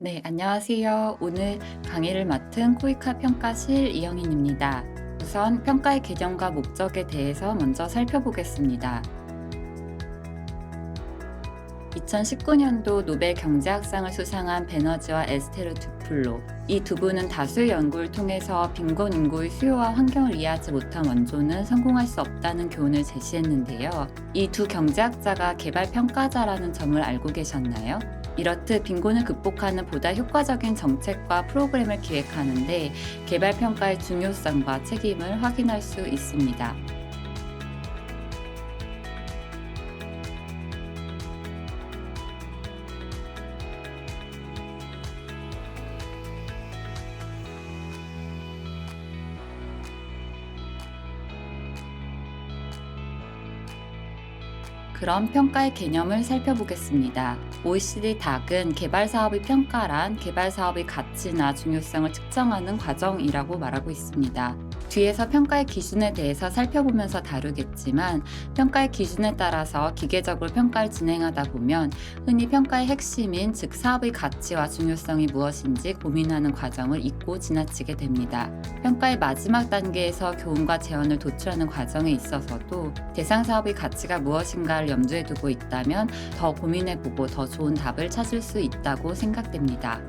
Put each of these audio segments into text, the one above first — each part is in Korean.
네, 안녕하세요. 오늘 강의를 맡은 코이카 평가실 이영인입니다. 우선 평가의 개념과 목적에 대해서 먼저 살펴보겠습니다. 2019년도 노벨 경제학상을 수상한 베너지와 에스테르 두플로, 이 두 분은 다수의 연구를 통해서 빈곤 인구의 수요와 환경을 이해하지 못한 원조는 성공할 수 없다는 교훈을 제시했는데요. 이 두 경제학자가 개발평가자라는 점을 알고 계셨나요? 이렇듯 빈곤을 극복하는 보다 효과적인 정책과 프로그램을 기획하는데 개발평가의 중요성과 책임을 확인할 수 있습니다. 그럼 평가의 개념을 살펴보겠습니다. OECD 닥은 개발 사업의 평가란 개발 사업의 가치나 중요성을 측정하는 과정이라고 말하고 있습니다. 뒤에서 평가의 기준에 대해서 살펴보면서 다루겠지만 평가의 기준에 따라서 기계적으로 평가를 진행하다 보면 흔히 평가의 핵심인 즉 사업의 가치와 중요성이 무엇인지 고민하는 과정을 잊고 지나치게 됩니다. 평가의 마지막 단계에서 교훈과 제언을 도출하는 과정에 있어서도 대상 사업의 가치가 무엇인가를 염두에 두고 있다면 더 고민해보고 더 좋은 답을 찾을 수 있다고 생각됩니다.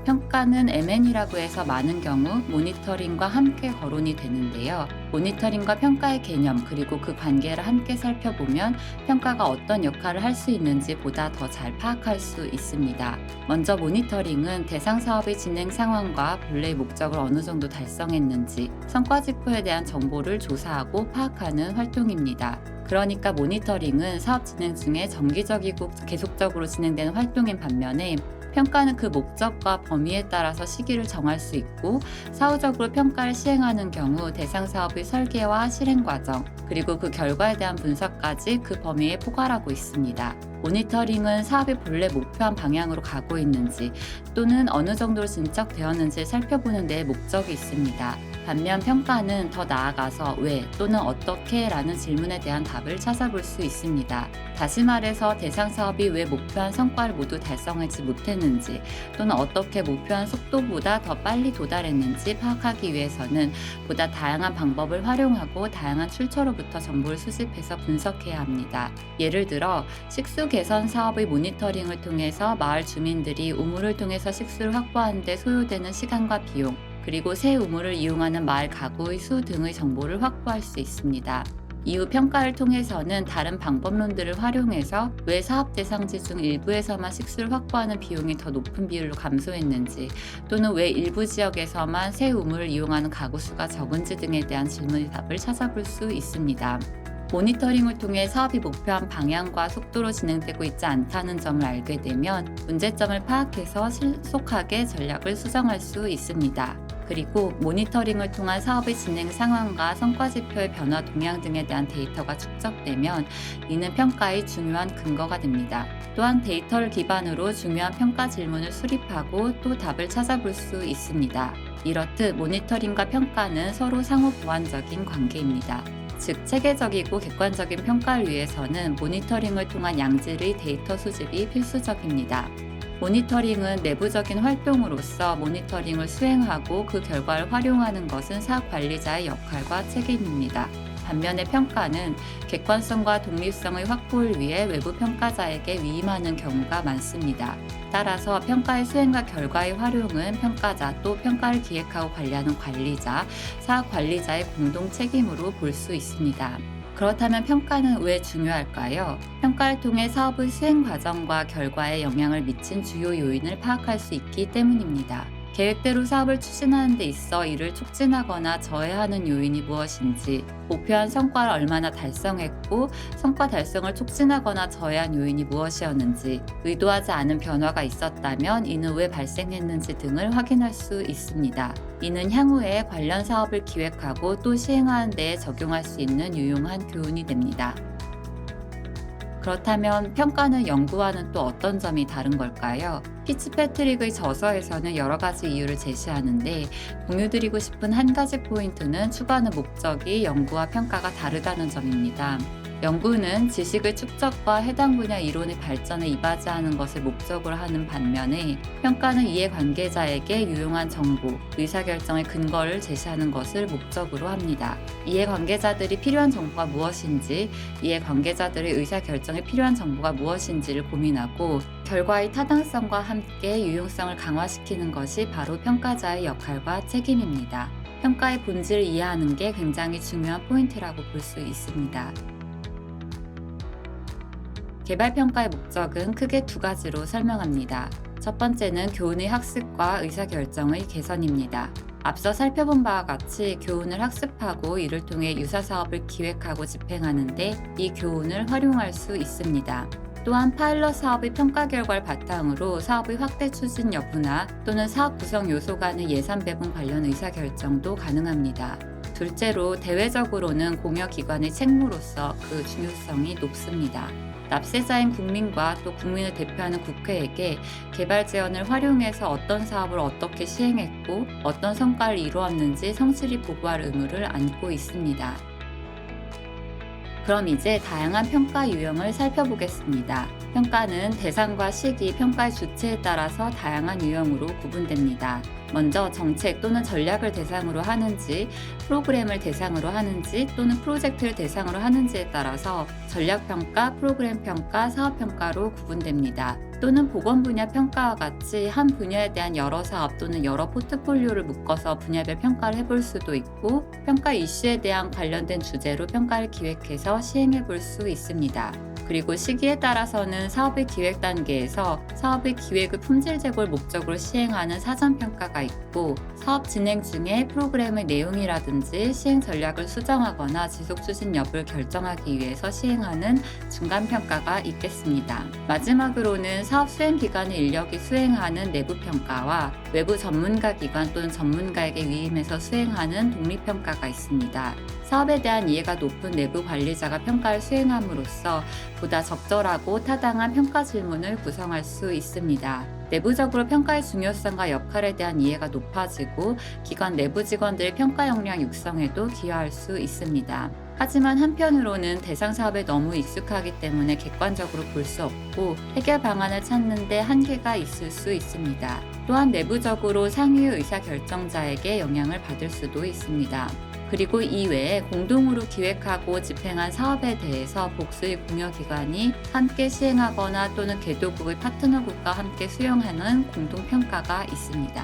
평가는 M&E라고 해서 많은 경우 모니터링과 함께 거론이 되는데요. 모니터링과 평가의 개념 그리고 그 관계를 함께 살펴보면 평가가 어떤 역할을 할 수 있는지 보다 더 잘 파악할 수 있습니다. 먼저 모니터링은 대상 사업의 진행 상황과 본래의 목적을 어느 정도 달성했는지 성과 지표에 대한 정보를 조사하고 파악하는 활동입니다. 그러니까 모니터링은 사업 진행 중에 정기적이고 계속적으로 진행되는 활동인 반면에 평가는 그 목적과 범위에 따라서 시기를 정할 수 있고 사후적으로 평가를 시행하는 경우 대상 사업의 설계와 실행 과정 그리고 그 결과에 대한 분석까지 그 범위에 포괄하고 있습니다. 모니터링은 사업의 본래 목표한 방향으로 가고 있는지 또는 어느 정도로 진척되었는지를 살펴보는 데 목적이 있습니다. 반면 평가는 더 나아가서 왜 또는 어떻게 라는 질문에 대한 답을 찾아볼 수 있습니다. 다시 말해서 대상 사업이 왜 목표한 성과를 모두 달성하지 못했는지 또는 어떻게 목표한 속도보다 더 빨리 도달했는지 파악하기 위해서는 보다 다양한 방법을 활용하고 다양한 출처로부터 정보를 수집해서 분석해야 합니다. 예를 들어 식수 개선 사업의 모니터링을 통해서 마을 주민들이 우물을 통해서 식수를 확보하는 데 소요되는 시간과 비용 그리고 새 우물을 이용하는 마을 가구의 수 등의 정보를 확보할 수 있습니다. 이후 평가를 통해서는 다른 방법론들을 활용해서 왜 사업 대상지 중 일부에서만 식수를 확보하는 비용이 더 높은 비율로 감소했는지 또는 왜 일부 지역에서만 새 우물을 이용하는 가구 수가 적은지 등에 대한 질문의 답을 찾아볼 수 있습니다. 모니터링을 통해 사업이 목표한 방향과 속도로 진행되고 있지 않다는 점을 알게 되면 문제점을 파악해서 신속하게 전략을 수정할 수 있습니다. 그리고 모니터링을 통한 사업의 진행 상황과 성과 지표의 변화 동향 등에 대한 데이터가 축적되면 이는 평가의 중요한 근거가 됩니다. 또한 데이터를 기반으로 중요한 평가 질문을 수립하고 또 답을 찾아볼 수 있습니다. 이렇듯 모니터링과 평가는 서로 상호 보완적인 관계입니다. 즉 체계적이고 객관적인 평가를 위해서는 모니터링을 통한 양질의 데이터 수집이 필수적입니다. 모니터링은 내부적인 활동으로서 모니터링을 수행하고 그 결과를 활용하는 것은 사업 관리자의 역할과 책임입니다. 반면에 평가는 객관성과 독립성의 확보를 위해 외부 평가자에게 위임하는 경우가 많습니다. 따라서 평가의 수행과 결과의 활용은 평가자 또 평가를 기획하고 관리하는 관리자, 사업 관리자의 공동 책임으로 볼 수 있습니다. 그렇다면 평가는 왜 중요할까요? 평가를 통해 사업의 수행 과정과 결과에 영향을 미친 주요 요인을 파악할 수 있기 때문입니다. 계획대로 사업을 추진하는 데 있어 이를 촉진하거나 저해하는 요인이 무엇인지, 목표한 성과를 얼마나 달성했고 성과 달성을 촉진하거나 저해한 요인이 무엇이었는지, 의도하지 않은 변화가 있었다면 이는 왜 발생했는지 등을 확인할 수 있습니다. 이는 향후에 관련 사업을 기획하고 또 시행하는 데 적용할 수 있는 유용한 교훈이 됩니다. 그렇다면 평가는 연구와는 또 어떤 점이 다른 걸까요? 피츠패트릭의 저서에서는 여러 가지 이유를 제시하는데, 공유드리고 싶은 한 가지 포인트는 추구하는 목적이 연구와 평가가 다르다는 점입니다. 연구는 지식의 축적과 해당 분야 이론의 발전에 이바지하는 것을 목적으로 하는 반면에, 평가는 이해관계자에게 유용한 정보, 의사결정의 근거를 제시하는 것을 목적으로 합니다. 이해관계자들이 필요한 정보가 무엇인지, 이해관계자들의 의사결정에 필요한 정보가 무엇인지를 고민하고, 결과의 타당성과 함께 유용성을 강화시키는 것이 바로 평가자의 역할과 책임입니다. 평가의 본질을 이해하는 게 굉장히 중요한 포인트라고 볼 수 있습니다. 개발평가의 목적은 크게 두 가지로 설명합니다. 첫 번째는 교훈의 학습과 의사결정의 개선입니다. 앞서 살펴본 바와 같이 교훈을 학습하고 이를 통해 유사사업을 기획하고 집행하는데 이 교훈을 활용할 수 있습니다. 또한 파일럿 사업의 평가 결과를 바탕으로 사업의 확대 추진 여부나 또는 사업 구성 요소 간의 예산 배분 관련 의사결정도 가능합니다. 둘째로 대외적으로는 공여기관의 책무로서 그 중요성이 높습니다. 납세자인 국민과 또 국민을 대표하는 국회에게 개발 제언을 활용해서 어떤 사업을 어떻게 시행했고 어떤 성과를 이루었는지 성실히 보고할 의무를 안고 있습니다. 그럼 이제 다양한 평가 유형을 살펴보겠습니다. 평가는 대상과 시기, 평가의 주체에 따라서 다양한 유형으로 구분됩니다. 먼저 정책 또는 전략을 대상으로 하는지, 프로그램을 대상으로 하는지 또는 프로젝트를 대상으로 하는지에 따라서 전략평가, 프로그램평가, 사업평가로 구분됩니다. 또는 보건 분야 평가와 같이 한 분야에 대한 여러 사업 또는 여러 포트폴리오를 묶어서 분야별 평가를 해볼 수도 있고, 평가 이슈에 대한 관련된 주제로 평가를 기획해서 시행해 볼 수 있습니다. 그리고 시기에 따라서는 사업의 기획 단계에서 사업의 기획의 품질 제고를 목적으로 시행하는 사전 평가가 있고, 사업 진행 중에 프로그램의 내용이라든지 시행 전략을 수정하거나 지속 추진 여부를 결정하기 위해서 시행하는 중간 평가가 있겠습니다. 마지막으로는 사업 수행 기관의 인력이 수행하는 내부 평가와 외부 전문가 기관 또는 전문가에게 위임해서 수행하는 독립 평가가 있습니다. 사업에 대한 이해가 높은 내부 관리자가 평가를 수행함으로써 보다 적절하고 타당한 평가 질문을 구성할 수 있습니다. 내부적으로 평가의 중요성과 역할에 대한 이해가 높아지고 기관 내부 직원들의 평가 역량 육성에도 기여할 수 있습니다. 하지만 한편으로는 대상 사업에 너무 익숙하기 때문에 객관적으로 볼 수 없고 해결 방안을 찾는 데 한계가 있을 수 있습니다. 또한 내부적으로 상위 의사결정자에게 영향을 받을 수도 있습니다. 그리고 이외에 공동으로 기획하고 집행한 사업에 대해서 복수의 공여기관이 함께 시행하거나 또는 개도국의 파트너국과 함께 수용하는 공동평가가 있습니다.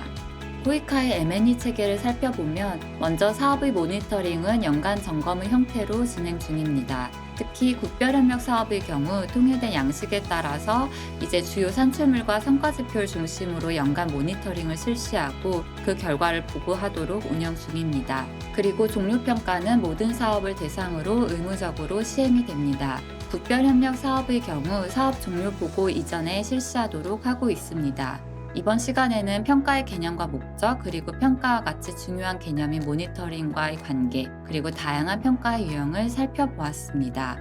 코이카의 M&E 체계를 살펴보면 먼저 사업의 모니터링은 연간 점검의 형태로 진행 중입니다. 특히 국별협력 사업의 경우 통일된 양식에 따라서 이제 주요 산출물과 성과지표를 중심으로 연간 모니터링을 실시하고 그 결과를 보고하도록 운영 중입니다. 그리고 종료평가는 모든 사업을 대상으로 의무적으로 시행이 됩니다. 국별협력 사업의 경우 사업 종료 보고 이전에 실시하도록 하고 있습니다. 이번 시간에는 평가의 개념과 목적, 그리고 평가와 같이 중요한 개념인 모니터링과의 관계, 그리고 다양한 평가의 유형을 살펴보았습니다.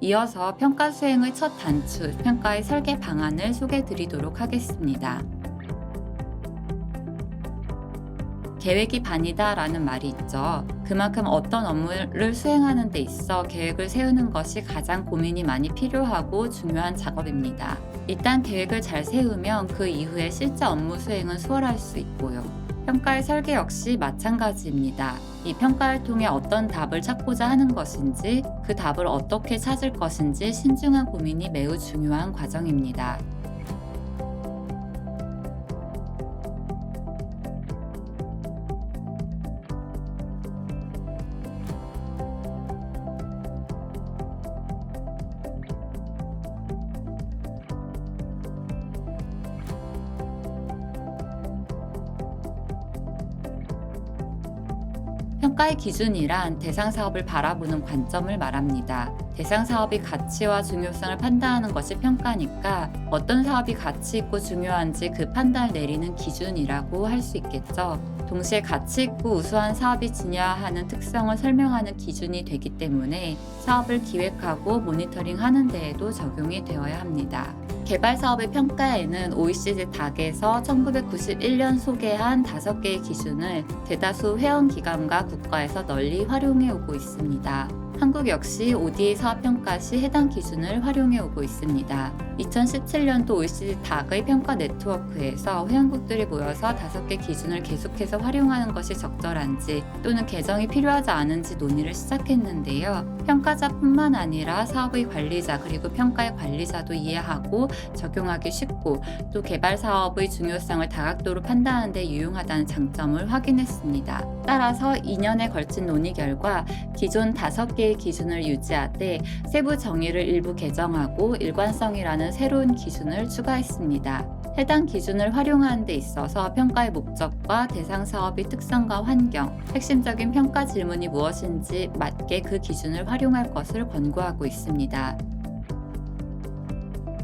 이어서 평가 수행의 첫 단추, 평가의 설계 방안을 소개해 드리도록 하겠습니다. 계획이 반이다 라는 말이 있죠. 그만큼 어떤 업무를 수행하는 데 있어 계획을 세우는 것이 가장 고민이 많이 필요하고 중요한 작업입니다. 일단 계획을 잘 세우면 그 이후에 실제 업무 수행은 수월할 수 있고요. 평가의 설계 역시 마찬가지입니다. 이 평가를 통해 어떤 답을 찾고자 하는 것인지, 그 답을 어떻게 찾을 것인지 신중한 고민이 매우 중요한 과정입니다. 평가의 기준이란 대상 사업을 바라보는 관점을 말합니다. 대상 사업의 가치와 중요성을 판단하는 것이 평가니까 어떤 사업이 가치 있고 중요한지 그 판단을 내리는 기준이라고 할 수 있겠죠. 동시에 가치 있고 우수한 사업이 지녀야 하는 특성을 설명하는 기준이 되기 때문에 사업을 기획하고 모니터링하는 데에도 적용이 되어야 합니다. 개발 사업의 평가에는 OECD 닥에서 1991년 소개한 5개의 기준을 대다수 회원기관과 국가에서 널리 활용해 오고 있습니다. 한국 역시 ODA 사업 평가 시 해당 기준을 활용해 오고 있습니다. 2017년도 OECD 닥의 평가 네트워크에서 회원국들이 모여서 5개 기준을 계속해서 활용하는 것이 적절한지 또는 개정이 필요하지 않은지 논의를 시작했는데요. 평가자뿐만 아니라 사업의 관리자 그리고 평가의 관리자도 이해하고 적용하기 쉽고 또 개발 사업의 중요성을 다각도로 판단하는 데 유용하다는 장점을 확인했습니다. 따라서 2년에 걸친 논의 결과 기존 5개의 기준을 유지하되 세부 정의를 일부 개정하고 일관성이라는 새로운 기준을 추가했습니다. 해당 기준을 활용하는 데 있어서 평가의 목적과 대상 사업의 특성과 환경, 핵심적인 평가 질문이 무엇인지 맞게 그 기준을 활용할 것을 권고하고 있습니다.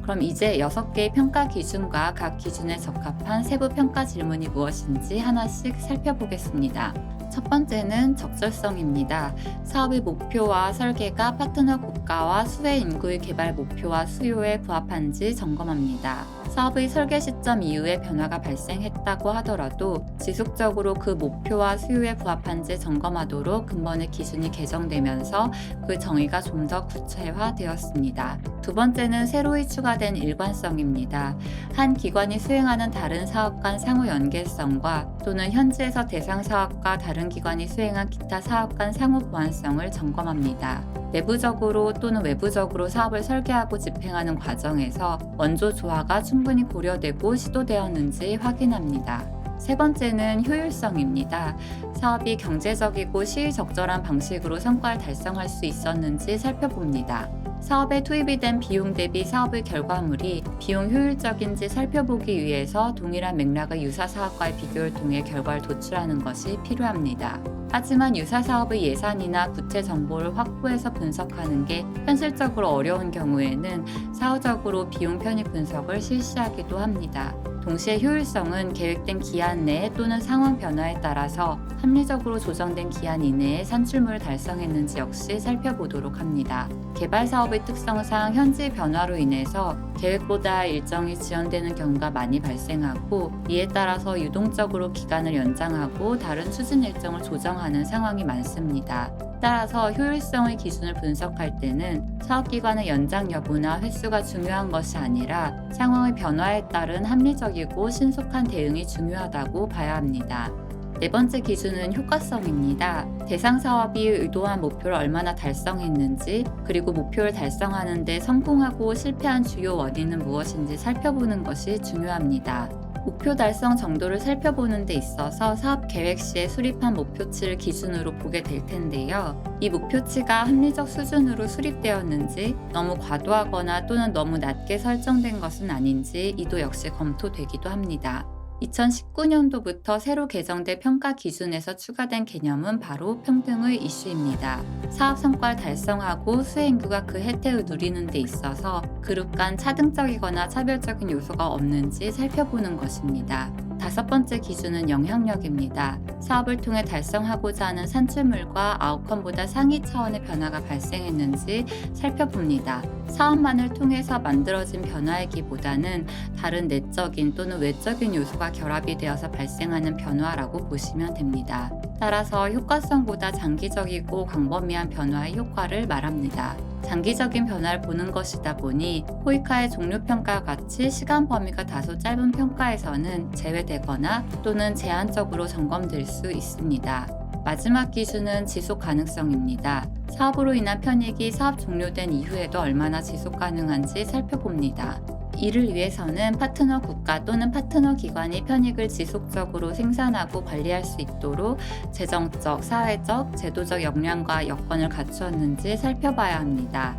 그럼 이제 6개의 평가 기준과 각 기준에 적합한 세부 평가 질문이 무엇인지 하나씩 살펴보겠습니다. 첫 번째는 적절성입니다. 사업의 목표와 설계가 파트너 국가와 수혜 인구의 개발 목표와 수요에 부합한지 점검합니다. 사업의 설계 시점 이후에 변화가 발생했다고 하더라도 지속적으로 그 목표와 수요에 부합한지 점검하도록 근본의 기준이 개정되면서 그 정의가 좀 더 구체화되었습니다. 두 번째는 새로이 추가된 일관성입니다. 한 기관이 수행하는 다른 사업 간 상호 연계성과 또는 현지에서 대상 사업과 다른 기관이 수행한 기타 사업 간 상호 보완성을 점검합니다. 내부적으로 또는 외부적으로 사업을 설계하고 집행하는 과정에서 원조 조화가 충분히 고려되고 시도되었는지 확인합니다. 세 번째는 효율성입니다. 사업이 경제적이고 시의적절한 방식으로 성과를 달성할 수 있었는지 살펴봅니다. 사업에 투입이 된 비용 대비 사업의 결과물이 비용 효율적인지 살펴보기 위해서 동일한 맥락의 유사 사업과의 비교를 통해 결과를 도출하는 것이 필요합니다. 하지만 유사 사업의 예산이나 구체 정보를 확보해서 분석하는 게 현실적으로 어려운 경우에는 사후적으로 비용 편입 분석을 실시하기도 합니다. 동시에 효율성은 계획된 기한 내에 또는 상황 변화에 따라서 합리적으로 조정된 기한 이내에 산출물을 달성했는지 역시 살펴보도록 합니다. 개발 사업의 특성상 현지 변화로 인해서 계획보다 일정이 지연되는 경우가 많이 발생하고 이에 따라서 유동적으로 기간을 연장하고 다른 추진 일정을 조정하는 상황이 많습니다. 따라서 효율성의 기준을 분석할 때는 사업기간의 연장 여부나 횟수가 중요한 것이 아니라 상황의 변화에 따른 합리적이고 신속한 대응이 중요하다고 봐야 합니다. 네 번째 기준은 효과성입니다. 대상 사업이 의도한 목표를 얼마나 달성했는지 그리고 목표를 달성하는 데 성공하고 실패한 주요 원인은 무엇인지 살펴보는 것이 중요합니다. 목표 달성 정도를 살펴보는 데 있어서 사업 계획 시에 수립한 목표치를 기준으로 보게 될 텐데요. 이 목표치가 합리적 수준으로 수립되었는지 너무 과도하거나 또는 너무 낮게 설정된 것은 아닌지 이도 역시 검토되기도 합니다. 2019년도부터 새로 개정된 평가 기준에서 추가된 개념은 바로 평등의 이슈입니다. 사업 성과를 달성하고 수혜 인구가 그 혜택을 누리는 데 있어서 그룹 간 차등적이거나 차별적인 요소가 없는지 살펴보는 것입니다. 다섯 번째 기준은 영향력입니다. 사업을 통해 달성하고자 하는 산출물과 아웃컴보다 상위 차원의 변화가 발생했는지 살펴봅니다. 사업만을 통해서 만들어진 변화이기보다는 다른 내적인 또는 외적인 요소가 결합이 되어서 발생하는 변화라고 보시면 됩니다. 따라서 효과성보다 장기적이고 광범위한 변화의 효과를 말합니다. 장기적인 변화를 보는 것이다 보니 호이카의 종료평가와 같이 시간 범위가 다소 짧은 평가에서는 제외되거나 또는 제한적으로 점검될 수 있습니다. 마지막 기준은 지속 가능성입니다. 사업으로 인한 편익이 사업 종료된 이후에도 얼마나 지속 가능한지 살펴봅니다. 이를 위해서는 파트너 국가 또는 파트너 기관이 편익을 지속적으로 생산하고 관리할 수 있도록 재정적, 사회적, 제도적 역량과 여건을 갖추었는지 살펴봐야 합니다.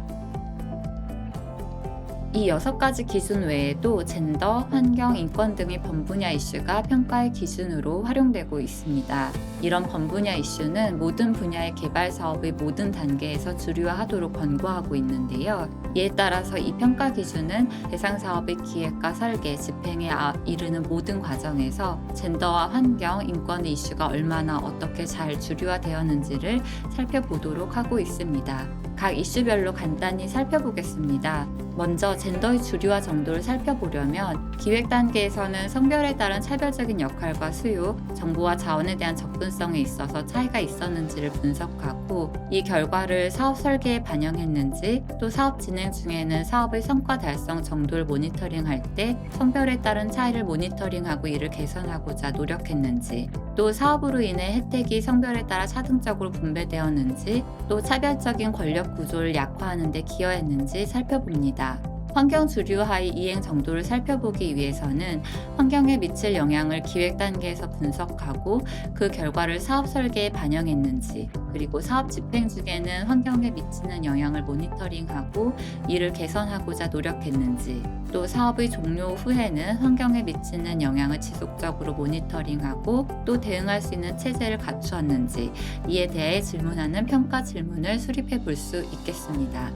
이 6가지 기준 외에도 젠더, 환경, 인권 등의 범분야 이슈가 평가의 기준으로 활용되고 있습니다. 이런 범분야 이슈는 모든 분야의 개발 사업의 모든 단계에서 주류화하도록 권고하고 있는데요. 이에 따라서 이 평가 기준은 대상 사업의 기획과 설계, 집행에 이르는 모든 과정에서 젠더와 환경, 인권의 이슈가 얼마나 어떻게 잘 주류화되었는지를 살펴보도록 하고 있습니다. 각 이슈별로 간단히 살펴보겠습니다. 먼저 젠더의 주류화 정도를 살펴보려면 기획 단계에서는 성별에 따른 차별적인 역할과 수요, 정보와 자원에 대한 접근성에 있어서 차이가 있었는지를 분석하고 이 결과를 사업 설계에 반영했는지, 또 사업 진행 중에는 사업의 성과 달성 정도를 모니터링할 때 성별에 따른 차이를 모니터링하고 이를 개선하고자 노력했는지, 또 사업으로 인해 혜택이 성별에 따라 차등적으로 분배되었는지, 또 차별적인 권력 구조를 약화하는 데 기여했는지 살펴봅니다. 환경 주류화의 이행 정도를 살펴보기 위해서는 환경에 미칠 영향을 기획 단계에서 분석하고 그 결과를 사업 설계에 반영했는지, 그리고 사업 집행 중에는 환경에 미치는 영향을 모니터링하고 이를 개선하고자 노력했는지, 또 사업의 종료 후에는 환경에 미치는 영향을 지속적으로 모니터링하고 또 대응할 수 있는 체제를 갖추었는지, 이에 대해 질문하는 평가 질문을 수립해 볼 수 있겠습니다.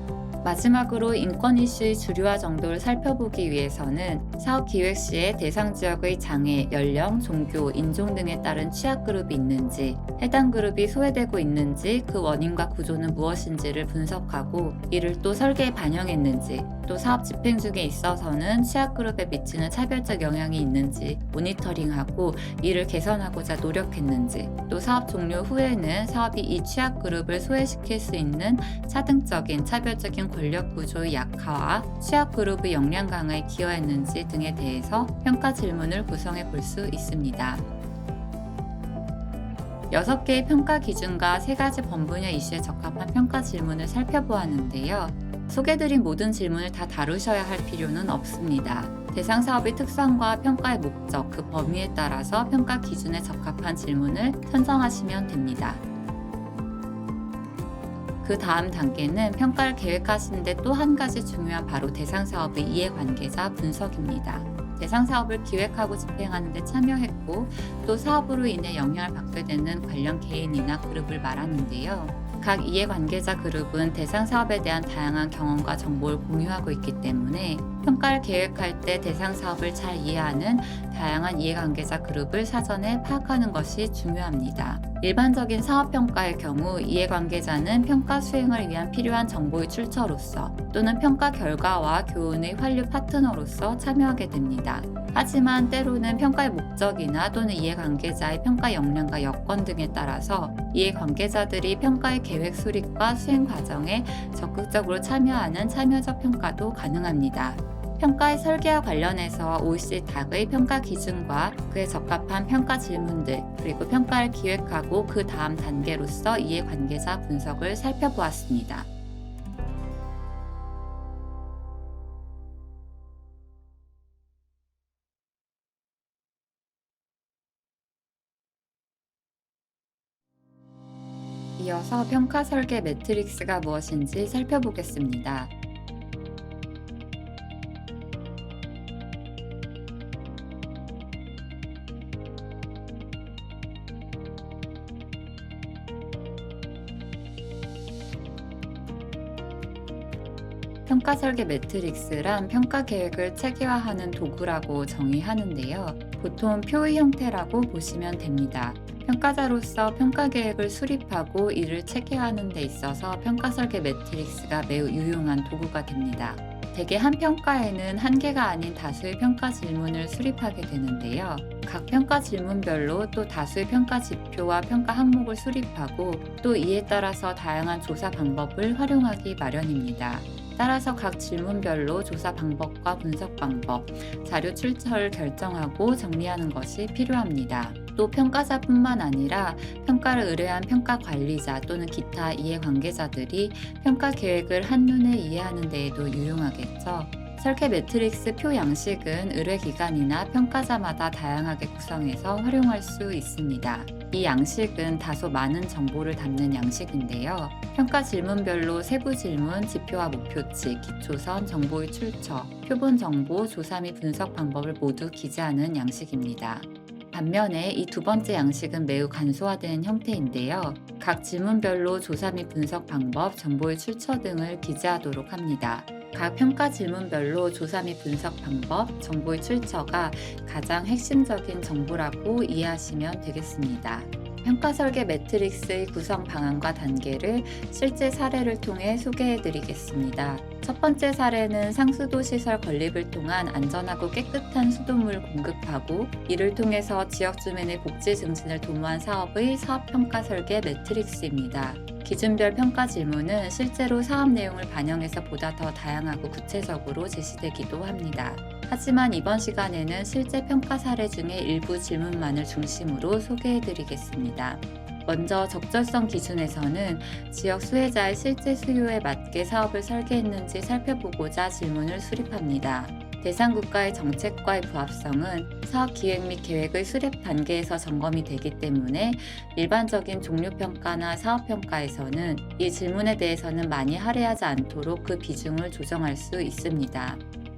마지막으로 인권 이슈의 주류화 정도를 살펴보기 위해서는 사업 기획 시에 대상 지역의 장애, 연령, 종교, 인종 등에 따른 취약 그룹이 있는지, 해당 그룹이 소외되고 있는지, 그 원인과 구조는 무엇인지를 분석하고 이를 또 설계에 반영했는지, 또 사업 집행 중에 있어서는 취약 그룹에 미치는 차별적 영향이 있는지 모니터링하고 이를 개선하고자 노력했는지, 또 사업 종료 후에는 사업이 이 취약 그룹을 소외시킬 수 있는 차등적인 차별적인 권력 구조의 약화와 취약 그룹의 역량 강화에 기여했는지 등에 대해서 평가 질문을 구성해 볼 수 있습니다. 6개의 평가 기준과 3가지 범분야 이슈에 적합한 평가 질문을 살펴보았는데요. 소개드린 모든 질문을 다 다루셔야 할 필요는 없습니다. 대상 사업의 특성과 평가의 목적, 그 범위에 따라서 평가 기준에 적합한 질문을 선정하시면 됩니다. 그 다음 단계는 평가를 계획하시는데 또 한 가지 중요한 바로 대상 사업의 이해관계자 분석입니다. 대상 사업을 기획하고 집행하는 데 참여했고 또 사업으로 인해 영향을 받게 되는 관련 개인이나 그룹을 말하는데요. 각 이해관계자 그룹은 대상 사업에 대한 다양한 경험과 정보를 공유하고 있기 때문에 평가를 계획할 때 대상 사업을 잘 이해하는 다양한 이해관계자 그룹을 사전에 파악하는 것이 중요합니다. 일반적인 사업평가의 경우 이해관계자는 평가 수행을 위한 필요한 정보의 출처로서 또는 평가 결과와 교훈의 환류 파트너로서 참여하게 됩니다. 하지만 때로는 평가의 목적이나 또는 이해관계자의 평가 역량과 여건 등에 따라서 이해관계자들이 평가의 계획 수립과 수행 과정에 적극적으로 참여하는 참여적 평가도 가능합니다. 평가의 설계와 관련해서 OECD 닥의 평가 기준과 그에 적합한 평가 질문들, 그리고 평가를 기획하고 그 다음 단계로서 이해관계자 분석을 살펴보았습니다. 이어서 평가 설계 매트릭스가 무엇인지 살펴보겠습니다. 평가 설계 매트릭스란 평가 계획을 체계화하는 도구라고 정의하는데요. 보통 표의 형태라고 보시면 됩니다. 평가자로서 평가 계획을 수립하고 이를 체계화하는 데 있어서 평가 설계 매트릭스가 매우 유용한 도구가 됩니다. 대개 한 평가에는 한 개가 아닌 다수의 평가 질문을 수립하게 되는데요. 각 평가 질문별로 또 다수의 평가 지표와 평가 항목을 수립하고 또 이에 따라서 다양한 조사 방법을 활용하기 마련입니다. 따라서 각 질문별로 조사 방법과 분석 방법, 자료 출처를 결정하고 정리하는 것이 필요합니다. 또 평가자뿐만 아니라 평가를 의뢰한 평가 관리자 또는 기타 이해관계자들이 평가 계획을 한눈에 이해하는 데에도 유용하겠죠. 설계 매트릭스 표 양식은 의뢰기관이나 평가자마다 다양하게 구성해서 활용할 수 있습니다. 이 양식은 다소 많은 정보를 담는 양식인데요. 평가 질문별로 세부 질문, 지표와 목표치, 기초선, 정보의 출처, 표본 정보, 조사 및 분석 방법을 모두 기재하는 양식입니다. 반면에 이 두 번째 양식은 매우 간소화된 형태인데요. 각 질문별로 조사 및 분석 방법, 정보의 출처 등을 기재하도록 합니다. 각 평가 질문별로 조사 및 분석 방법, 정보의 출처가 가장 핵심적인 정보라고 이해하시면 되겠습니다. 평가 설계 매트릭스의 구성 방안과 단계를 실제 사례를 통해 소개해 드리겠습니다. 첫 번째 사례는 상수도 시설 건립을 통한 안전하고 깨끗한 수돗물 공급하고 이를 통해서 지역 주민의 복지 증진을 도모한 사업의 사업 평가 설계 매트릭스입니다. 기준별 평가 질문은 실제로 사업 내용을 반영해서 보다 더 다양하고 구체적으로 제시되기도 합니다. 하지만 이번 시간에는 실제 평가 사례 중에 일부 질문만을 중심으로 소개해 드리겠습니다. 먼저 적절성 기준에서는 지역 수혜자의 실제 수요에 맞게 사업을 설계했는지 살펴보고자 질문을 수립합니다. 대상 국가의 정책과의 부합성은 사업 기획 및 계획의 수립 단계에서 점검이 되기 때문에 일반적인 종류평가나 사업평가에서는 이 질문에 대해서는 많이 할애하지 않도록 그 비중을 조정할 수 있습니다.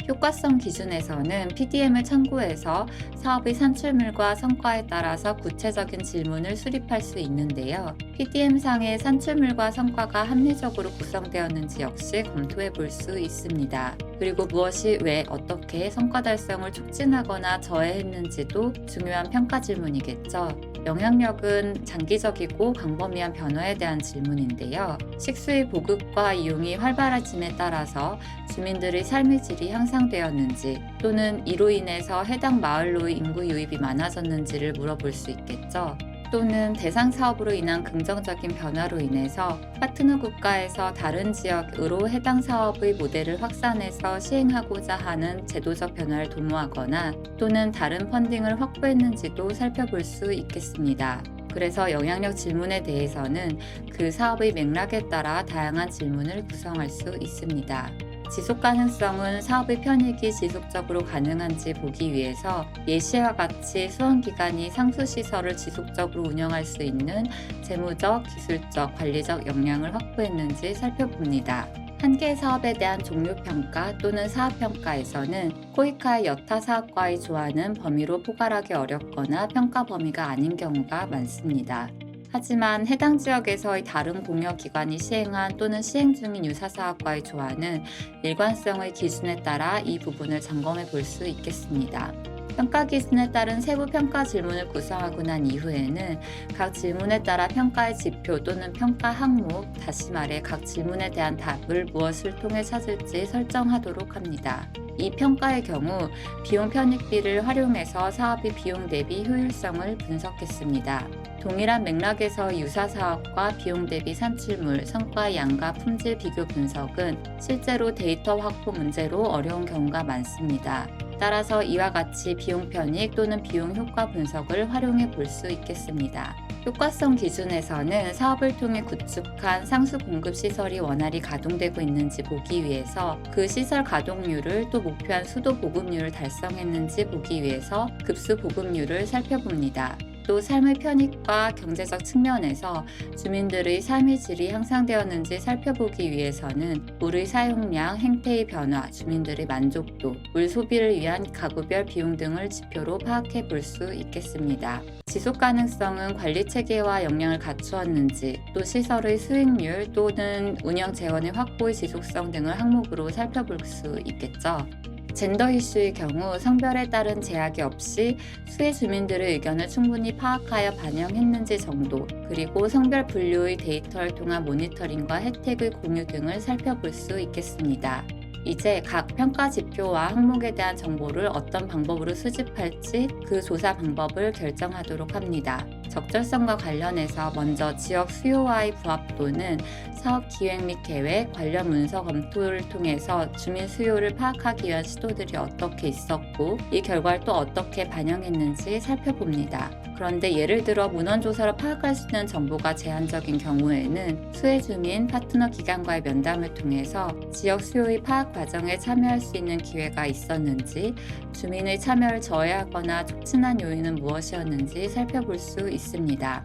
효과성 기준에서는 PDM을 참고해서 사업의 산출물과 성과에 따라서 구체적인 질문을 수립할 수 있는데요. PDM상의 산출물과 성과가 합리적으로 구성되었는지 역시 검토해 볼 수 있습니다. 그리고 무엇이 왜 어떻게 성과 달성을 촉진하거나 저해했는지도 중요한 평가 질문이겠죠. 영향력은 장기적이고 광범위한 변화에 대한 질문인데요. 식수의 보급과 이용이 활발해짐에 따라서 주민들의 삶의 질이 향상되었는지 또는 이로 인해서 해당 마을로의 인구 유입이 많아졌는지를 물어볼 수 있겠죠. 또는 대상 사업으로 인한 긍정적인 변화로 인해서 파트너 국가에서 다른 지역으로 해당 사업의 모델을 확산해서 시행하고자 하는 제도적 변화를 도모하거나 또는 다른 펀딩을 확보했는지도 살펴볼 수 있겠습니다. 그래서 영향력 질문에 대해서는 그 사업의 맥락에 따라 다양한 질문을 구성할 수 있습니다. 지속 가능성은 사업의 편익이 지속적으로 가능한지 보기 위해서 예시와 같이 수원기관이 상수시설을 지속적으로 운영할 수 있는 재무적, 기술적, 관리적 역량을 확보했는지 살펴봅니다. 한 개의 사업에 대한 종류평가 또는 사업평가에서는 코이카의 여타 사업과의 조화는 범위로 포괄하기 어렵거나 평가 범위가 아닌 경우가 많습니다. 하지만 해당 지역에서의 다른 공여기관이 시행한 또는 시행 중인 유사 사업과의 조화는 일관성의 기준에 따라 이 부분을 점검해 볼 수 있겠습니다. 평가 기준에 따른 세부 평가 질문을 구성하고 난 이후에는 각 질문에 따라 평가의 지표 또는 평가 항목, 다시 말해 각 질문에 대한 답을 무엇을 통해 찾을지 설정하도록 합니다. 이 평가의 경우 비용 편익비를 활용해서 사업의 비용 대비 효율성을 분석했습니다. 동일한 맥락에서 유사 사업과 비용 대비 산출물, 성과 양과 품질 비교 분석은 실제로 데이터 확보 문제로 어려운 경우가 많습니다. 따라서 이와 같이 비용 편익 또는 비용 효과 분석을 활용해 볼 수 있겠습니다. 효과성 기준에서는 사업을 통해 구축한 상수 공급 시설이 원활히 가동되고 있는지 보기 위해서 그 시설 가동률을 또 목표한 수도 보급률을 달성했는지 보기 위해서 급수 보급률을 살펴봅니다. 또 삶의 편익과 경제적 측면에서 주민들의 삶의 질이 향상되었는지 살펴보기 위해서는 물의 사용량, 행태의 변화, 주민들의 만족도, 물 소비를 위한 가구별 비용 등을 지표로 파악해 볼 수 있겠습니다. 지속 가능성은 관리 체계와 역량을 갖추었는지, 또 시설의 수익률 또는 운영 재원의 확보의 지속성 등을 항목으로 살펴볼 수 있겠죠. 젠더 이슈의 경우 성별에 따른 제약이 없이 수혜 주민들의 의견을 충분히 파악하여 반영했는지 정도, 그리고 성별 분류의 데이터를 통한 모니터링과 혜택의 공유 등을 살펴볼 수 있겠습니다. 이제 각 평가 지표와 항목에 대한 정보를 어떤 방법으로 수집할지 그 조사 방법을 결정하도록 합니다. 적절성과 관련해서 먼저 지역 수요와의 부합도는 사업 기획 및 계획, 관련 문서 검토를 통해서 주민 수요를 파악하기 위한 시도들이 어떻게 있었고 이 결과를 또 어떻게 반영했는지 살펴봅니다. 그런데 예를 들어 문헌조사로 파악할 수 있는 정보가 제한적인 경우에는 수혜 주민, 파트너 기관과의 면담을 통해서 지역 수요의 파악 과정에 참여할 수 있는 기회가 있었는지, 주민의 참여를 저해하거나 촉진한 요인은 무엇이었는지 살펴볼 수 있습니다.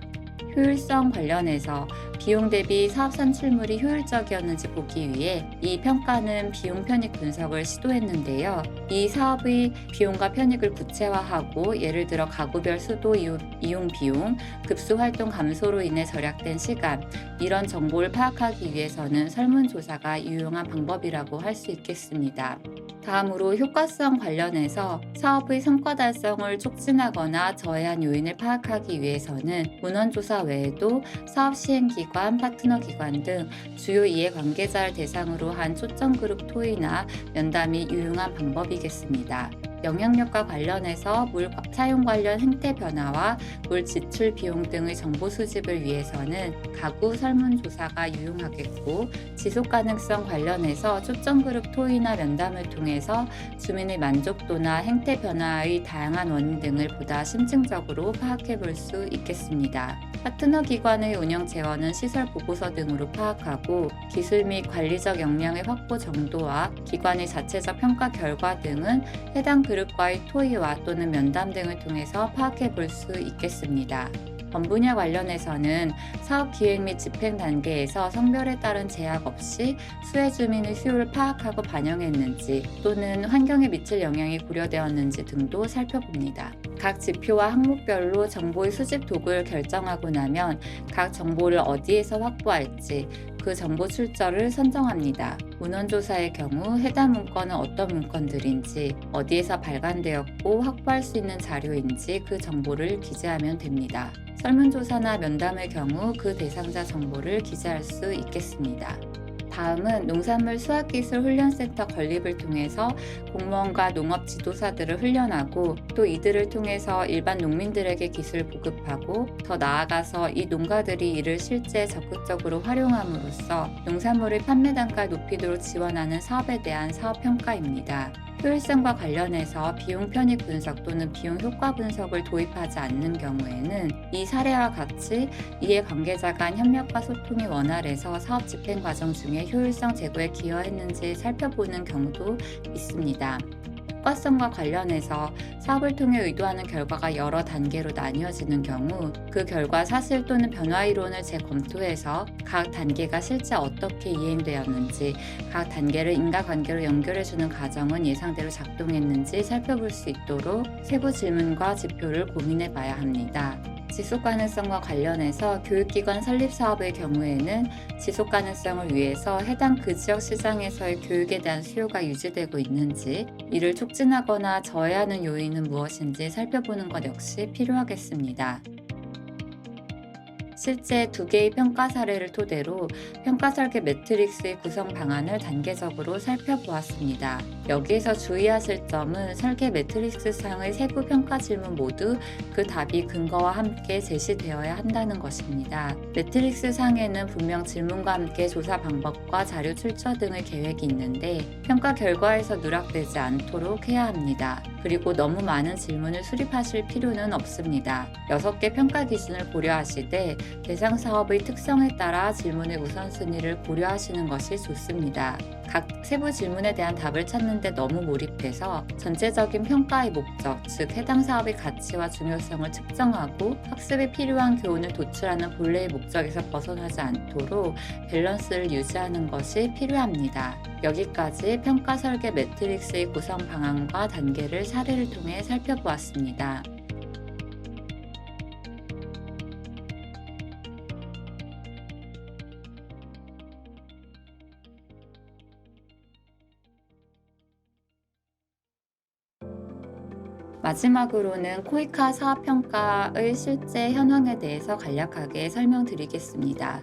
효율성 관련해서 비용 대비 사업 산출물이 효율적이었는지 보기 위해 이 평가는 비용 편익 분석을 시도했는데요. 이 사업의 비용과 편익을 구체화하고 예를 들어 가구별 수도 이용 비용, 급수 활동 감소로 인해 절약된 시간, 이런 정보를 파악하기 위해서는 설문조사가 유용한 방법이라고 할 수 있겠습니다. 다음으로 효과성 관련해서 사업의 성과 달성을 촉진하거나 저해한 요인을 파악하기 위해서는 문헌조사 외에도 사업 시행기관, 파트너 기관 등 주요 이해관계자를 대상으로 한 초점그룹 토의나 면담이 유용한 방법이겠습니다. 영향력과 관련해서 물 사용 관련 행태 변화와 물 지출 비용 등의 정보 수집을 위해서는 가구 설문조사가 유용하겠고, 지속 가능성 관련해서 초점그룹 토의나 면담을 통해서 주민의 만족도나 행태 변화의 다양한 원인 등을 보다 심층적으로 파악해 볼 수 있겠습니다. 파트너 기관의 운영 재원은 시설 보고서 등으로 파악하고, 기술 및 관리적 역량의 확보 정도와 기관의 자체적 평가 결과 등은 해당 그룹과의 토의와 또는 면담 등을 통해서 파악해 볼 수 있겠습니다. 번분야 관련해서는 사업 기획 및 집행 단계에서 성별에 따른 제약 없이 수혜 주민의 수요를 파악하고 반영했는지 또는 환경에 미칠 영향이 고려되었는지 등도 살펴봅니다. 각 지표와 항목별로 정보의 수집 도구를 결정하고 나면 각 정보를 어디에서 확보할지 그 정보 출처를 선정합니다. 문헌조사의 경우 해당 문건은 어떤 문건들인지, 어디에서 발간되었고 확보할 수 있는 자료인지 그 정보를 기재하면 됩니다. 설문조사나 면담의 경우 그 대상자 정보를 기재할 수 있겠습니다. 다음은 농산물 수학기술 훈련센터 건립을 통해서 공무원과 농업 지도사들을 훈련하고, 또 이들을 통해서 일반 농민들에게 기술을 보급하고, 더 나아가서 이 농가들이 이를 실제 적극적으로 활용함으로써 농산물의 판매 단가를 높이도록 지원하는 사업에 대한 사업 평가입니다. 효율성과 관련해서 비용 편익 분석 또는 비용 효과 분석을 도입하지 않는 경우에는 이 사례와 같이 이해관계자 간 협력과 소통이 원활해서 사업 집행 과정 중에 효율성 제고에 기여했는지 살펴보는 경우도 있습니다. 효과성과 관련해서 사업을 통해 의도하는 결과가 여러 단계로 나뉘어지는 경우 그 결과 사실 또는 변화 이론을 재검토해서 각 단계가 실제 어떻게 이행되었는지, 각 단계를 인과관계로 연결해주는 과정은 예상대로 작동했는지 살펴볼 수 있도록 세부 질문과 지표를 고민해 봐야 합니다. 지속 가능성과 관련해서 교육기관 설립 사업의 경우에는 지속 가능성을 위해서 해당 그 지역 시장에서의 교육에 대한 수요가 유지되고 있는지, 이를 촉진하거나 저해하는 요인은 무엇인지 살펴보는 것 역시 필요하겠습니다. 실제 2개의 평가 사례를 토대로 평가 설계 매트릭스의 구성 방안을 단계적으로 살펴보았습니다. 여기에서 주의하실 점은 설계 매트릭스 상의 세부 평가 질문 모두 그 답이 근거와 함께 제시되어야 한다는 것입니다. 매트릭스 상에는 분명 질문과 함께 조사 방법과 자료 출처 등의 계획이 있는데 평가 결과에서 누락되지 않도록 해야 합니다. 그리고 너무 많은 질문을 수립하실 필요는 없습니다. 6개 평가 기준을 고려하시되 대상 사업의 특성에 따라 질문의 우선순위를 고려하시는 것이 좋습니다. 각 세부 질문에 대한 답을 찾는데 너무 몰입해서 전체적인 평가의 목적, 즉 해당 사업의 가치와 중요성을 측정하고 학습에 필요한 교훈을 도출하는 본래의 목적에서 벗어나지 않도록 밸런스를 유지하는 것이 필요합니다. 여기까지 평가 설계 매트릭스의 구성 방안과 단계를 사례를 통해 살펴보았습니다. 마지막으로는 코이카 사업평가의 실제 현황에 대해서 간략하게 설명드리겠습니다.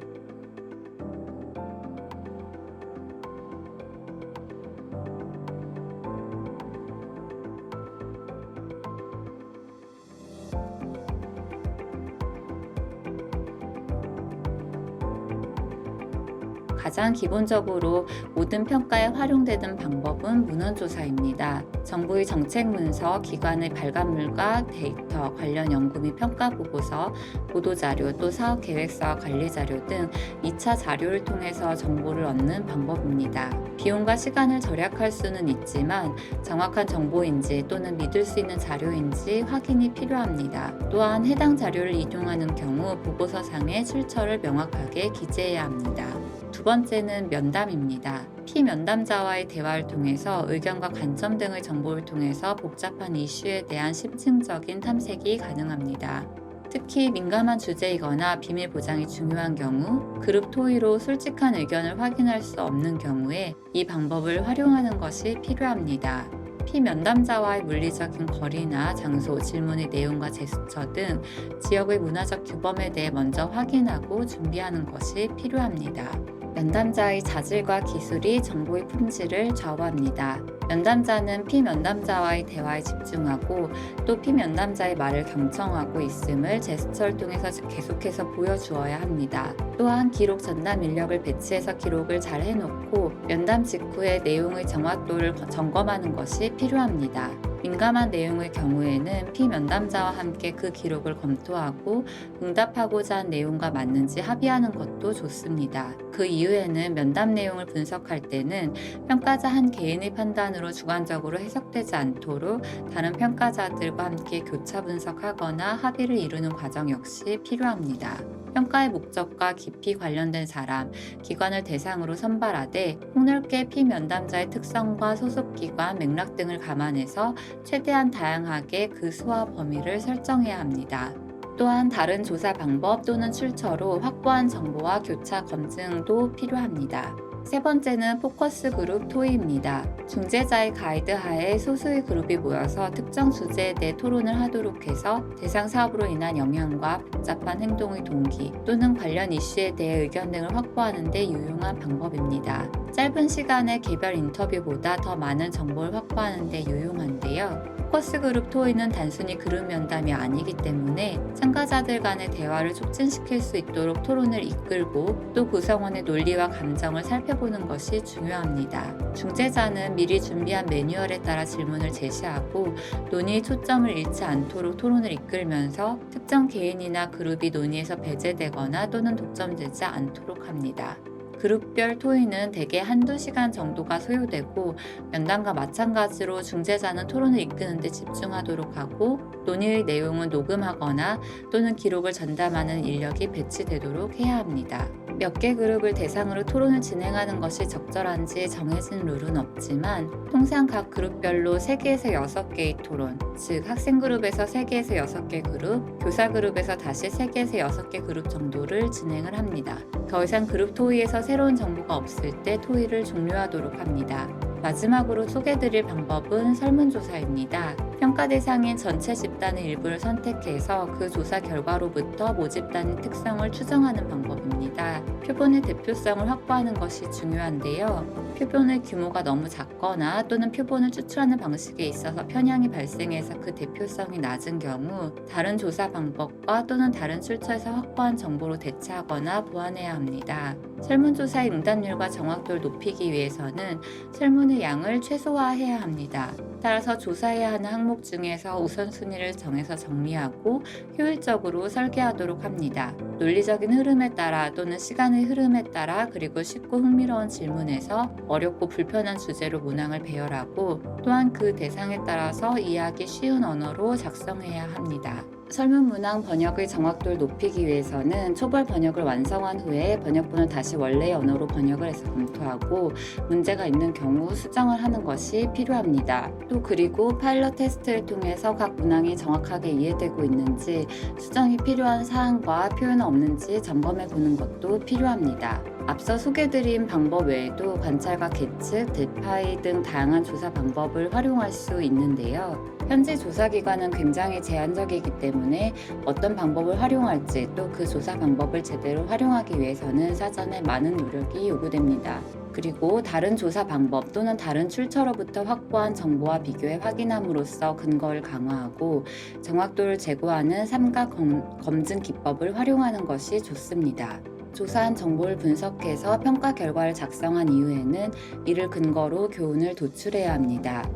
가장 기본적으로 모든 평가에 활용되는 방법은 문헌조사입니다. 정부의 정책 문서, 기관의 발간물과 데이터, 관련 연구 및 평가 보고서, 보도자료, 또 사업 계획서와 관리 자료 등 2차 자료를 통해서 정보를 얻는 방법입니다. 비용과 시간을 절약할 수는 있지만 정확한 정보인지 또는 믿을 수 있는 자료인지 확인이 필요합니다. 또한 해당 자료를 인용하는 경우 보고서상의 출처를 명확하게 기재해야 합니다. 두 번째는 면담입니다. 피면담자와의 대화를 통해서 의견과 관점 등의 정보를 통해서 복잡한 이슈에 대한 심층적인 탐색이 가능합니다. 특히 민감한 주제이거나 비밀 보장이 중요한 경우, 그룹 토의로 솔직한 의견을 확인할 수 없는 경우에 이 방법을 활용하는 것이 필요합니다. 피면담자와의 물리적인 거리나 장소, 질문의 내용과 제스처 등 지역의 문화적 규범에 대해 먼저 확인하고 준비하는 것이 필요합니다. 면담자의 자질과 기술이 정보의 품질을 좌우합니다. 면담자는 피면담자와의 대화에 집중하고 또 피면담자의 말을 경청하고 있음을 제스처를 통해서 계속해서 보여주어야 합니다. 또한 기록 전담 인력을 배치해서 기록을 잘 해놓고 면담 직후에 내용의 정확도를 점검하는 것이 필요합니다. 민감한 내용의 경우에는 피면담자와 함께 그 기록을 검토하고 응답하고자 한 내용과 맞는지 합의하는 것도 좋습니다. 그 이후에는 면담 내용을 분석할 때는 평가자 한 개인의 판단으로 주관적으로 해석되지 않도록 다른 평가자들과 함께 교차 분석하거나 합의를 이루는 과정 역시 필요합니다. 평가의 목적과 깊이 관련된 사람, 기관을 대상으로 선발하되 폭넓게 피면담자의 특성과 소속기관, 맥락 등을 감안해서 최대한 다양하게 그 수와 범위를 설정해야 합니다. 또한 다른 조사 방법 또는 출처로 확보한 정보와 교차 검증도 필요합니다. 세 번째는 포커스 그룹 토의입니다. 중재자의 가이드 하에 소수의 그룹이 모여서 특정 주제에 대해 토론을 하도록 해서 대상 사업으로 인한 영향과 복잡한 행동의 동기 또는 관련 이슈에 대해 의견 등을 확보하는 데 유용한 방법입니다. 짧은 시간의 개별 인터뷰보다 더 많은 정보를 확보하는 데 유용한데요. 포커스 그룹 토의는 단순히 그룹 면담이 아니기 때문에 참가자들 간의 대화를 촉진시킬 수 있도록 토론을 이끌고 또 구성원의 논리와 감정을 살펴보는 것이 중요합니다. 중재자는 미리 준비한 매뉴얼에 따라 질문을 제시하고 논의의 초점을 잃지 않도록 토론을 이끌면서 특정 개인이나 그룹이 논의에서 배제되거나 또는 독점되지 않도록 합니다. 그룹별 토의는 대개 한두 시간 정도가 소요되고 면담과 마찬가지로 중재자는 토론을 이끄는 데 집중하도록 하고 논의의 내용은 녹음하거나 또는 기록을 전담하는 인력이 배치되도록 해야 합니다. 몇 개 그룹을 대상으로 토론을 진행하는 것이 적절한지 정해진 룰은 없지만 통상 각 그룹별로 3개에서 6개의 토론, 즉 학생 그룹에서 3개에서 6개 그룹, 교사 그룹에서 다시 3개에서 6개 그룹 정도를 진행을 합니다. 더 이상 그룹 토의에서 새로운 정보가 없을 때 토의를 종료하도록 합니다. 마지막으로 소개드릴 방법은 설문조사입니다. 평가 대상인 전체 집단의 일부를 선택해서 그 조사 결과로부터 모집단의 특성을 추정하는 방법입니다. 표본의 대표성을 확보하는 것이 중요한데요. 표본의 규모가 너무 작거나 또는 표본을 추출하는 방식에 있어서 편향이 발생해서 그 대표성이 낮은 경우 다른 조사 방법과 또는 다른 출처에서 확보한 정보로 대체하거나 보완해야 합니다. 설문조사의 응답률과 정확도를 높이기 위해서는 설문의 양을 최소화해야 합니다. 따라서 조사해야 하는 항목 중에서 우선순위를 정해서 정리하고 효율적으로 설계하도록 합니다. 논리적인 흐름에 따라 또는 시간의 흐름에 따라 그리고 쉽고 흥미로운 질문에서 어렵고 불편한 주제로 문항을 배열하고 또한 그 대상에 따라서 이해하기 쉬운 언어로 작성해야 합니다. 설문 문항 번역의 정확도를 높이기 위해서는 초벌 번역을 완성한 후에 번역본을 다시 원래의 언어로 번역을 해서 검토하고 문제가 있는 경우 수정을 하는 것이 필요합니다. 또 그리고 파일럿 테스트를 통해서 각 문항이 정확하게 이해되고 있는지 수정이 필요한 사항과 표현은 없는지 점검해 보는 것도 필요합니다. 앞서 소개드린 방법 외에도 관찰과 계측, 대파이 등 다양한 조사 방법을 활용할 수 있는데요. 현재 조사기관은 굉장히 제한적이기 때문에 어떤 방법을 활용할지 또 그 조사 방법을 제대로 활용하기 위해서는 사전에 많은 노력이 요구됩니다. 그리고 다른 조사 방법 또는 다른 출처로부터 확보한 정보와 비교해 확인함으로써 근거를 강화하고 정확도를 제고하는 삼각 검증 기법을 활용하는 것이 좋습니다. 조사한 정보를 분석해서 평가 결과를 작성한 이후에는 이를 근거로 교훈을 도출해야 합니다.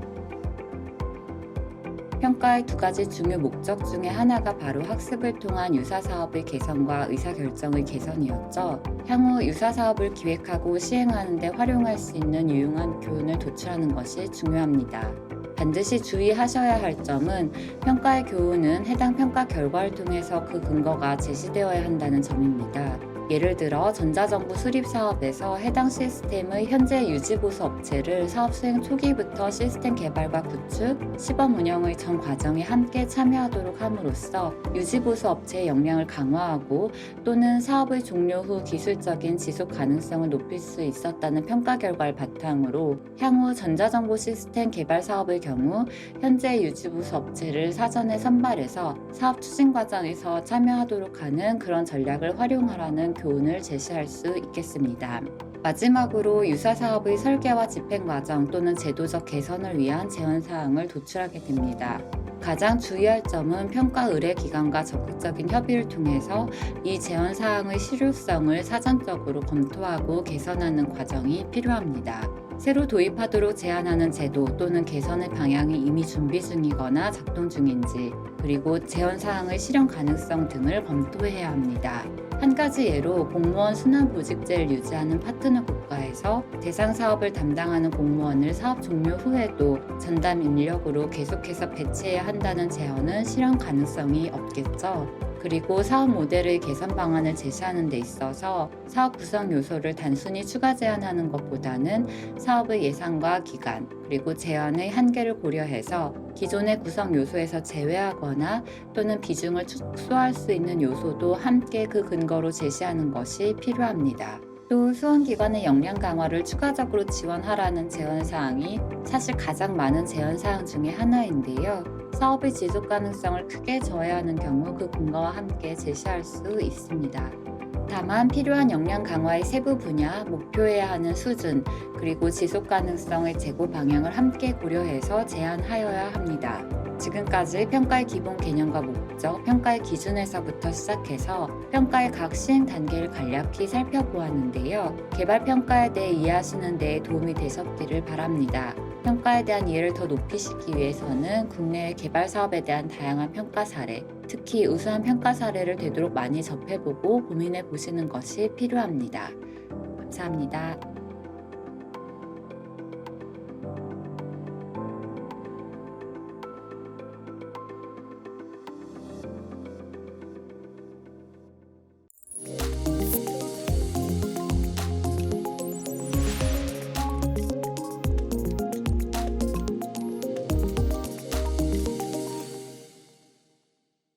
평가의 두 가지 중요 목적 중에 하나가 바로 학습을 통한 유사사업의 개선과 의사결정의 개선이었죠. 향후 유사사업을 기획하고 시행하는 데 활용할 수 있는 유용한 교훈을 도출하는 것이 중요합니다. 반드시 주의하셔야 할 점은 평가의 교훈은 해당 평가 결과를 통해서 그 근거가 제시되어야 한다는 점입니다. 예를 들어 전자정부 수립 사업에서 해당 시스템의 현재 유지보수 업체를 사업 수행 초기부터 시스템 개발과 구축, 시범 운영의 전 과정에 함께 참여하도록 함으로써 유지보수 업체의 역량을 강화하고 또는 사업의 종료 후 기술적인 지속 가능성을 높일 수 있었다는 평가 결과를 바탕으로 향후 전자정보 시스템 개발 사업의 경우 현재 유지보수 업체를 사전에 선발해서 사업 추진 과정에서 참여하도록 하는 그런 전략을 활용하라는 교훈을 제시할 수 있겠습니다. 마지막으로 유사사업의 설계와 집행 과정 또는 제도적 개선을 위한 제언사항을 도출하게 됩니다. 가장 주의할 점은 평가 의뢰 기관과 적극적인 협의를 통해서 이 제언사항의 실효성을 사전적으로 검토하고 개선하는 과정이 필요합니다. 새로 도입하도록 제안하는 제도 또는 개선의 방향이 이미 준비 중이거나 작동 중인지, 그리고 제언사항의 실현 가능성 등을 검토해야 합니다. 한 가지 예로 공무원 순환보직제를 유지하는 파트너 국가에서 대상 사업을 담당하는 공무원을 사업 종료 후에도 전담 인력으로 계속해서 배치해야 한다는 제언은 실현 가능성이 없겠죠. 그리고 사업 모델의 개선 방안을 제시하는 데 있어서 사업 구성 요소를 단순히 추가 제안하는 것보다는 사업의 예산과 기간, 그리고 제안의 한계를 고려해서 기존의 구성 요소에서 제외하거나 또는 비중을 축소할 수 있는 요소도 함께 그 근거로 제시하는 것이 필요합니다. 또 수원기관의 역량 강화를 추가적으로 지원하라는 제언사항이 사실 가장 많은 제언사항 중에 하나인데요. 사업의 지속 가능성을 크게 저해하는 경우 그 근거와 함께 제시할 수 있습니다. 다만 필요한 역량 강화의 세부 분야, 목표해야 하는 수준, 그리고 지속 가능성의 제고 방향을 함께 고려해서 제안하여야 합니다. 지금까지 평가의 기본 개념과 목적, 평가의 기준에서부터 시작해서 평가의 각 시행 단계를 간략히 살펴보았는데요. 개발 평가에 대해 이해하시는 데 도움이 되셨기를 바랍니다. 평가에 대한 이해를 더 높이시기 위해서는 국내의 개발 사업에 대한 다양한 평가 사례, 특히 우수한 평가 사례를 되도록 많이 접해보고 고민해 보시는 것이 필요합니다. 감사합니다.